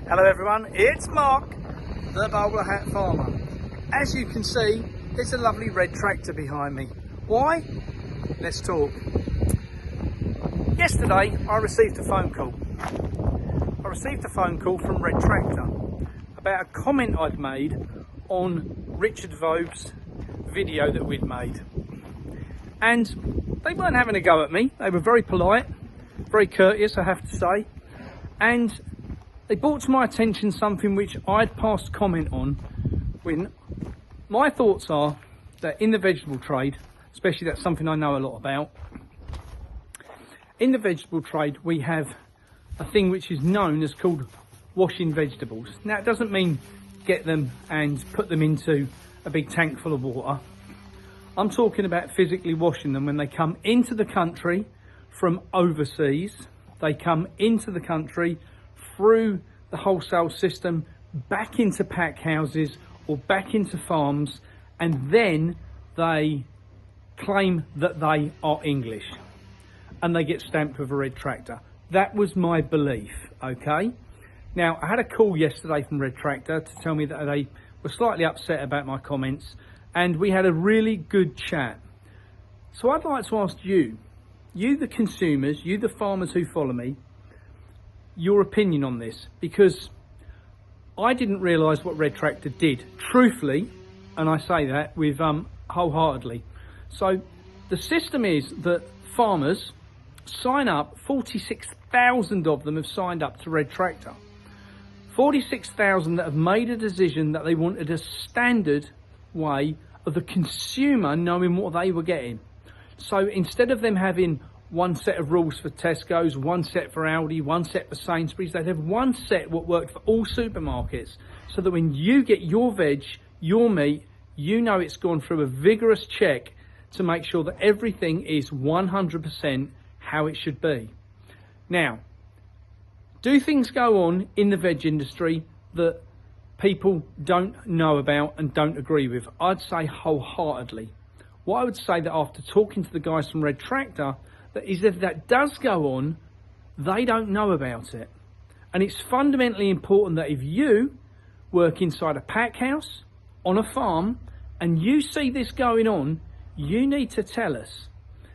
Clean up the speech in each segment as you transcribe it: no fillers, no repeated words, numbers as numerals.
Hello everyone, it's Mark, the Bowlerhat farmer. As you can see, there's a lovely red tractor behind me. Why? Let's talk. Yesterday I received a phone call. From Red Tractor about a comment I'd made on Richard Vobe's video that we'd made. And they weren't having a go at me. They were very polite, very courteous, I have to say. And they brought to my attention something which I'd passed comment on, when my thoughts are that in the vegetable trade, especially that's something I know a lot about, in the vegetable trade we have a thing which is known as called washing vegetables. Now it doesn't mean get them and put them into a big tank full of water. I'm talking about physically washing them when they come into the country from overseas. They come into the country through the wholesale system, back into pack houses or back into farms, and then they claim that they are English and they get stamped with a red tractor. That was my belief, okay? Now, I had a call yesterday from Red Tractor to tell me that they were slightly upset about my comments, and we had a really good chat. So I'd like to ask you the consumers, you the farmers who follow me, your opinion on this, because I didn't realise what Red Tractor did, truthfully, and I say that with wholeheartedly. So the system is that farmers sign up, 46,000 of them have signed up to Red Tractor. 46,000 that have made a decision that they wanted a standard way of the consumer knowing what they were getting. So instead of them having one set of rules for Tesco's, one set for Aldi, one set for Sainsbury's, they'd have one set what worked for all supermarkets, so that when you get your veg, your meat, you know it's gone through a vigorous check to make sure that everything is 100% how it should be. Now, do things go on in the veg industry that people don't know about and don't agree with? I'd say wholeheartedly. What I would say that after talking to the guys from Red Tractor, that is if that does go on, they don't know about it. And it's fundamentally important that if you work inside a pack house, on a farm, and you see this going on, you need to tell us.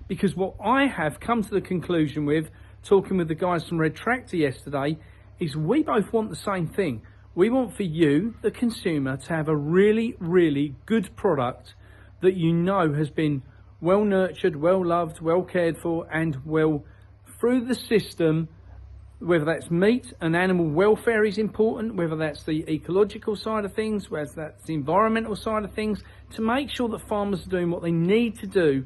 Because what I have come to the conclusion with, talking with the guys from Red Tractor yesterday, is we both want the same thing. We want for you, the consumer, to have a really, really good product that you know has been well nurtured, well loved, well cared for, and well through the system, whether that's meat and animal welfare is important, whether that's the ecological side of things, whether that's the environmental side of things, to make sure that farmers are doing what they need to do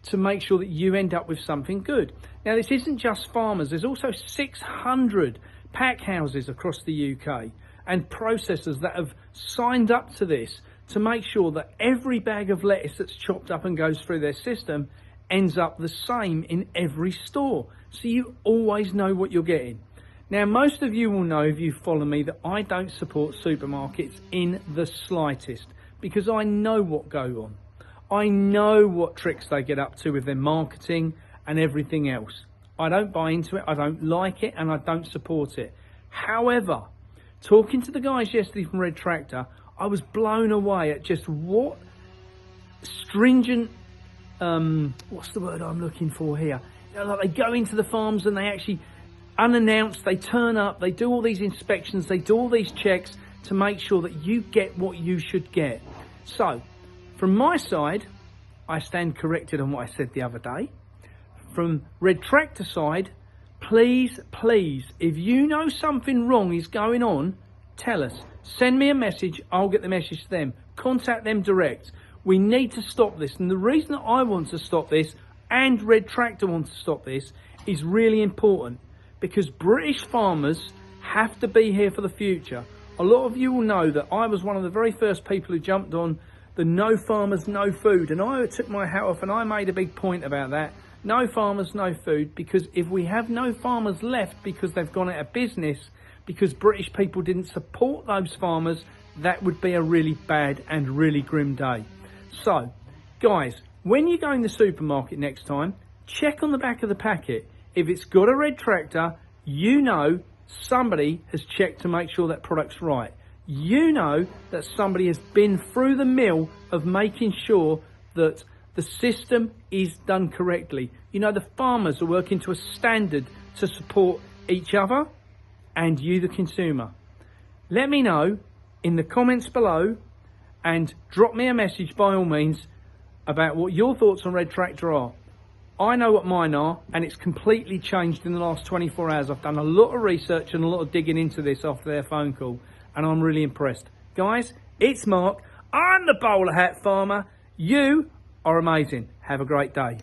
to make sure that you end up with something good. Now, this isn't just farmers. There's also 600 pack houses across the UK and processors that have signed up to this to make sure that every bag of lettuce that's chopped up and goes through their system ends up the same in every store. So you always know what you're getting. Now, most of you will know, if you follow me, that I don't support supermarkets in the slightest, because I know what goes on. I know what tricks they get up to with their marketing and everything else. I don't buy into it, I don't like it, and I don't support it. However, talking to the guys yesterday from Red Tractor, I was blown away at just what stringent, what's the word I'm looking for here? You know, like they go into the farms and they actually, unannounced, they turn up, they do all these inspections, they do all these checks to make sure that you get what you should get. So, from my side, I stand corrected on what I said the other day. From Red Tractor side, please, if you know something wrong is going on, tell us. Send me a message, I'll get the message to them. Contact them direct. We need to stop this. And the reason that I want to stop this, and Red Tractor wants to stop this, is really important. Because British farmers have to be here for the future. A lot of you will know that I was one of the very first people who jumped on the no farmers, no food. And I took my hat off and I made a big point about that. No farmers, no food. Because if we have no farmers left because they've gone out of business, because British people didn't support those farmers, that would be a really bad and really grim day. So, guys, when you go in the supermarket next time, check on the back of the packet. If it's got a Red Tractor, you know somebody has checked to make sure that product's right. You know that somebody has been through the mill of making sure that the system is done correctly. You know, the farmers are working to a standard to support each other and you, the consumer. Let me know in the comments below and drop me a message by all means about what your thoughts on Red Tractor are. I know what mine are, and it's completely changed in the last 24 hours. I've done a lot of research and a lot of digging into this after their phone call, and I'm really impressed. Guys, it's Mark. I'm the Bowlerhat farmer. You are amazing. Have a great day.